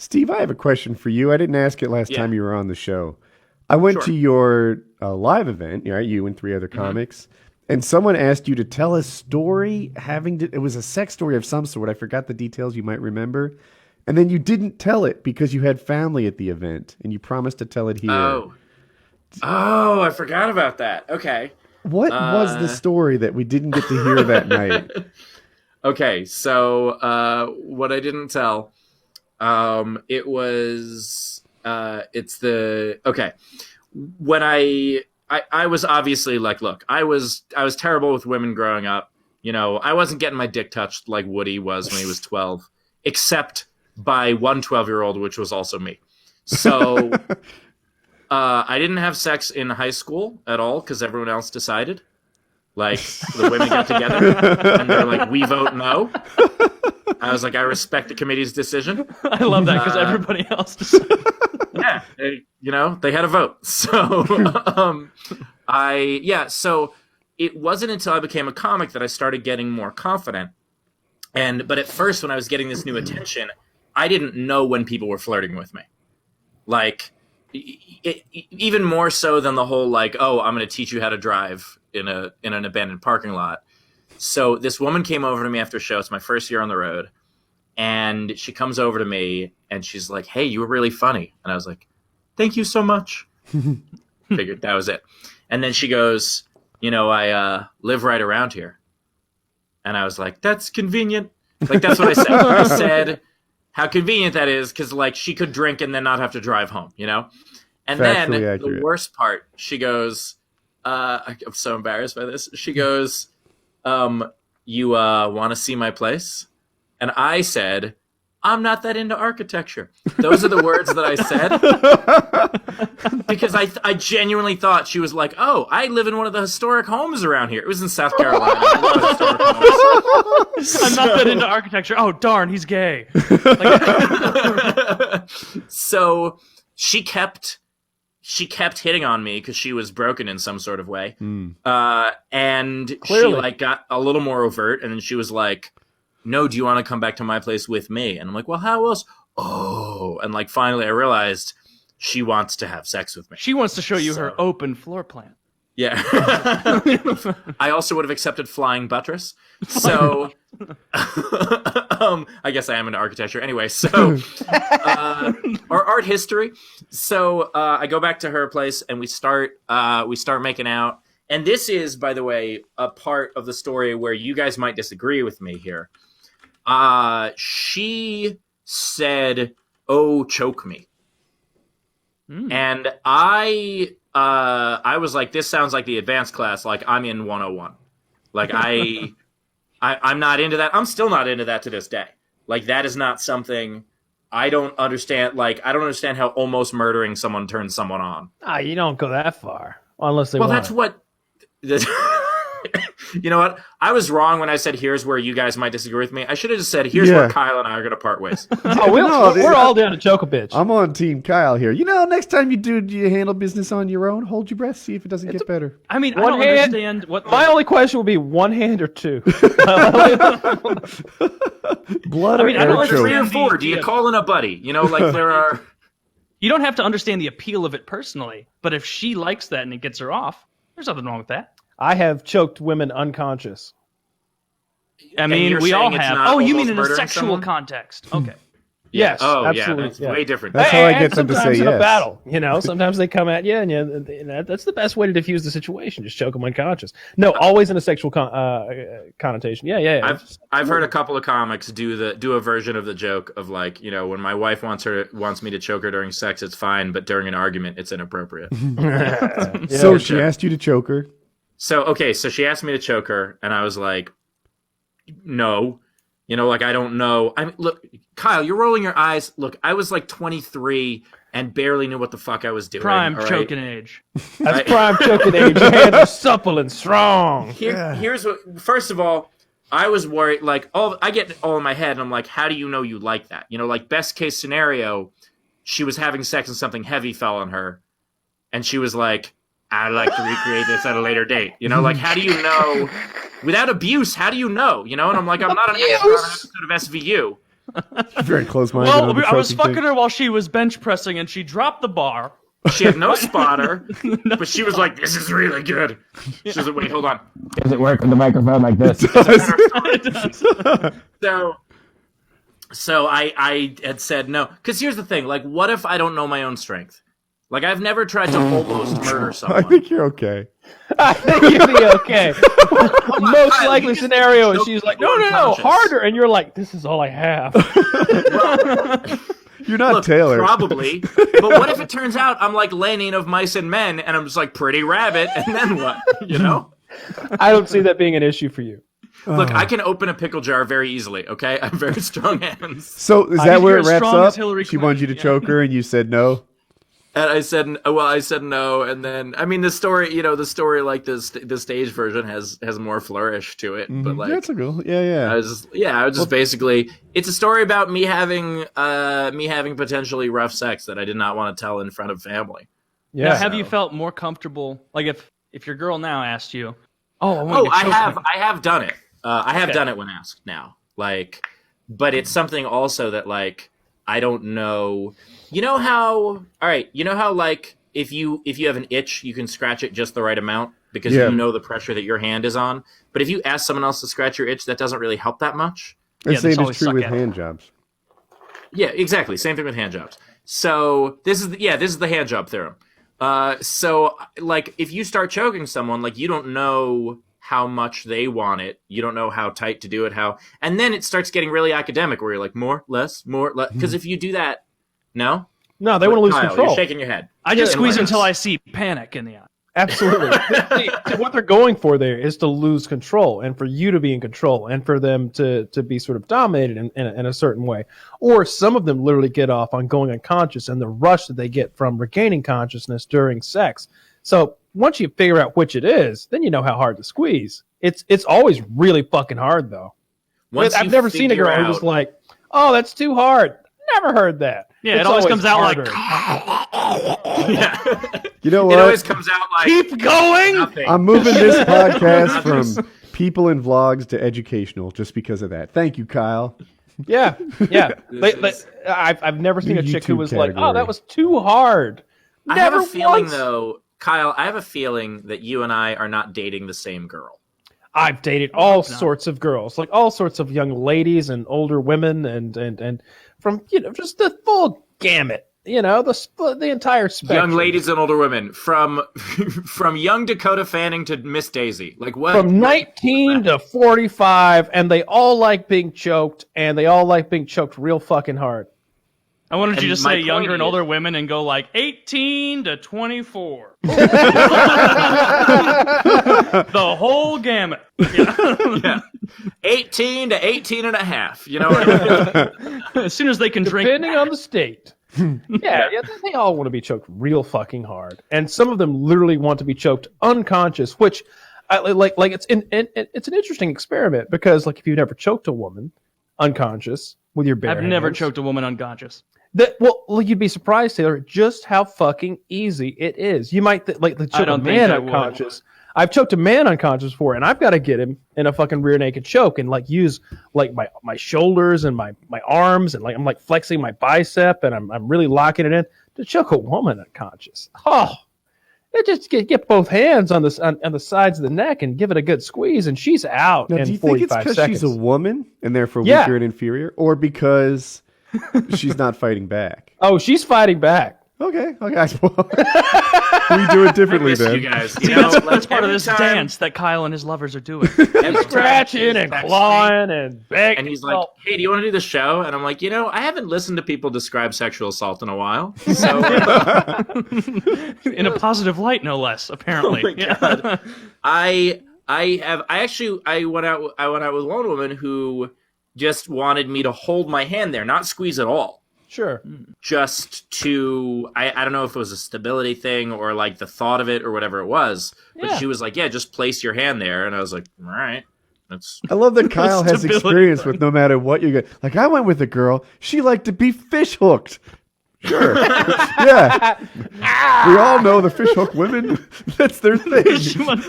Steve, I have a question for you. I didn't ask it last time you were on the show. I went to your live event, right? You and three other comics, and someone asked you to tell a story it was a sex story of some sort. I forgot the details. You might remember. And then you didn't tell it because you had family at the event, and you promised to tell it here. Oh, I forgot about that. Okay. What was the story that we didn't get to hear that night? Okay, so what I didn't tell, it was when I was obviously like, look, I was terrible with women growing up. You know, I wasn't getting my dick touched like Woody was when he was 12, except by one 12-year-old, which was also me. So I didn't have sex in high school at all because everyone else decided. Like, the women got together and they're like, we vote no. I was like, I respect the committee's decision. I love that because everybody else decided. Yeah, they had a vote. So, so it wasn't until I became a comic that I started getting more confident. But at first, when I was getting this new attention, I didn't know when people were flirting with me. Like, even more so than the whole, like, oh, I'm going to teach you how to drive in an abandoned parking lot. So this woman came over to me after a show. It's my first year on the road. And she comes over to me and she's like, hey, you were really funny. And I was like, thank you so much. Figured that was it. And then she goes, I live right around here. And I was like, that's convenient. Like, that's what I said. I said how convenient that is because, like, she could drink and then not have to drive home, And then the worst part, she goes, I'm so embarrassed by this. She goes, you want to see my place? And I said, I'm not that into architecture. Those are the words that I said. Because I genuinely thought she was like, oh, I live in one of the historic homes around here. It was in South Carolina. I love historic homes. I'm not that into architecture. Oh, darn, he's gay. So she kept hitting on me because she was broken in some sort of way. And Clearly. She like got a little more overt, and then she was like, no, do you want to come back to my place with me? And I'm like, well, how else? Oh, and like finally I realized she wants to have sex with me. She wants to show you her open floor plan. Yeah. I also would have accepted flying buttress. So I guess I am into architecture. Anyway, so or art history. So I go back to her place and we start making out. And this is, by the way, a part of the story where you guys might disagree with me here. She said, oh, choke me. And I was like, this sounds like the advanced class. Like, I'm in 101. Like, I'm not into that. I'm still not into that to this day. Like, that is not something I don't understand. Like, I don't understand how almost murdering someone turns someone on. You don't go that far. Unless they want that's what... You know what? I was wrong when I said here's where you guys might disagree with me. I should have just said here's where Kyle and I are going to part ways. We're all down to choke a bitch. I'm on Team Kyle here. Next time you handle business on your own, hold your breath, see if it doesn't get better. I mean, I don't understand what... My only question would be one hand or two. Blood or I don't air choke? 3 or 4. Do you call in a buddy? There are... You don't have to understand the appeal of it personally, but if she likes that and it gets her off, there's nothing wrong with that. I have choked women unconscious. I mean, we all have. Oh, you mean in a sexual context? Okay. Yes. Oh, absolutely. yeah. That's way different. That's how I get them to say sometimes in yes. a battle, sometimes they come at you, and that's the best way to diffuse the situation. Just choke them unconscious. No, always in a sexual connotation. Yeah. I've heard a couple of comics do a version of the joke of like, when my wife wants me to choke her during sex, it's fine, but during an argument, it's inappropriate. So she asked you to choke her. So she asked me to choke her, and I was like, no. I don't know. I mean, look, Kyle, you're rolling your eyes. Look, I was like 23 and barely knew what the fuck I was doing. Prime right? choking age. That's prime choking age. Your hands are supple and strong. Here's what. First of all, I was worried. Like, I get all in my head, and I'm like, how do you know you like that? Like, best case scenario, she was having sex and something heavy fell on her, and she was like, I'd like to recreate this at a later date. Like, how do you know? Without abuse, how do you know? And I'm like, I'm not an expert on an episode of SVU. Very close-minded. Well, on the I was trophy fucking thing. her while she was bench pressing, and she dropped the bar. She had no spotter, but she was like, "This is really good." She was like, "Wait, hold on." Does it work with the microphone like this? So I had said no, because here's the thing: like, what if I don't know my own strength? Like, I've never tried to almost murder I someone. think you're okay. I think you'd be okay. Most Kyle, likely you just scenario is choked she's like, people no, unconscious. harder. And you're like, this is all I have. You're not Look, Taylor. probably. But what if it turns out I'm like Lenin of Mice and Men, and I'm just like Pretty Rabbit, and then what? You know? I don't see that being an issue for you. Look, I can open a pickle jar very easily, okay? I have very strong hands. So is that where you're it as wraps strong as up? Hillary She wanted you to Clinton, choke her, and you said no. And I said no, and then, I mean, the story like the stage version has more flourish to it, but like, That's a cool. Yeah. I was just basically, it's a story about me having potentially rough sex that I did not want to tell in front of family. Yeah. Now, have you felt more comfortable? Like if your girl now asked you, I want you to I choke have me. I have done it. I have Okay. done it when asked now. Like, but it's something also that like I don't know. You know how like if you have an itch, you can scratch it just the right amount because Yeah. you know the pressure that your hand is on. But if you ask someone else to scratch your itch, that doesn't really help that much. The Yeah, they same is always true suck with at it. hand jobs. Yeah, exactly. Same thing with hand jobs. So this is the hand job theorem. So like if you start choking someone, like you don't know how much they want it. You don't know how tight to do it, and then it starts getting really academic where you're like more, less. Because if you do that, no, No, they want to lose Kyle, control. You're shaking your head. I just Yeah, squeeze and until like- I see panic in the eye. Absolutely. See, what they're going for there is to lose control and for you to be in control and for them to be sort of dominated in a certain way. Or some of them literally get off on going unconscious and the rush that they get from regaining consciousness during sex. So once you figure out which it is, then you know how hard to squeeze. It's always really fucking hard, though. Once I've you never seen a figure girl who out- was like, oh, that's too hard. Never heard that. Yeah, it It's always comes out harder. Yeah. You know It what? always comes out like Keep going. nothing. I'm moving this podcast from people and vlogs to educational just because of that. Thank you, Kyle. Yeah. I've never seen New a chick who YouTube was like, oh, category. that was too hard. I have Never a feeling once. though, Kyle. I have a feeling that you and I are not dating the same girl. I've dated all sorts of girls, like all sorts of young ladies and older women, and from just the full gamut, the entire spectrum. Young ladies and older women, from young Dakota Fanning to Miss Daisy. Like what? From 19 to 45, and they all like being choked, and they all like being choked real fucking hard. I wanted you And to my say point younger and is- older women and go like 18 to 24. The whole gamut. Yeah. 18 to 18 and a half. You know what I mean? As soon as they can drink. Depending on the state. Yeah, they all want to be choked real fucking hard, and some of them literally want to be choked unconscious. Which, it's an interesting experiment because, like, if you've never choked a woman unconscious with your bare I've never hands, choked a woman unconscious. you'd be surprised, Taylor, just how fucking easy it is. You might choke a don't man think I would. unconscious. I've choked a man unconscious before, and I've got to get him in a fucking rear naked choke and use my shoulders and my arms and I'm flexing my bicep and I'm really locking it in to choke a woman unconscious. Oh, it just get both hands on the sides of the neck and give it a good squeeze, and she's out Now, in do you think it's 45 because seconds. she's a woman and therefore Yeah. weaker and inferior, or because she's not fighting back? Oh, she's fighting back. Okay. Well, we do it differently Miss then. you guys. See, You know, that's part of every this time- dance that Kyle and his lovers are doing. every time Scratching he and texts me, clawing and begging. and he's like, "Hey, do you want to do the show?" And I'm like, I haven't listened to people describe sexual assault in a while. So In a positive light, no less, apparently. Oh my God. I went out with one woman who just wanted me to hold my hand there, not squeeze at all. Sure. Just to, I don't know if it was a stability thing or like the thought of it or whatever it was. But Yeah. she was like, yeah, just place your hand there. And I was like, all right. That's I love that Kyle has Stability. experience with no matter what you get. Like, I went with a girl. She liked to be fish hooked. Sure. Yeah. We all know the fish hook women. That's their thing. She wants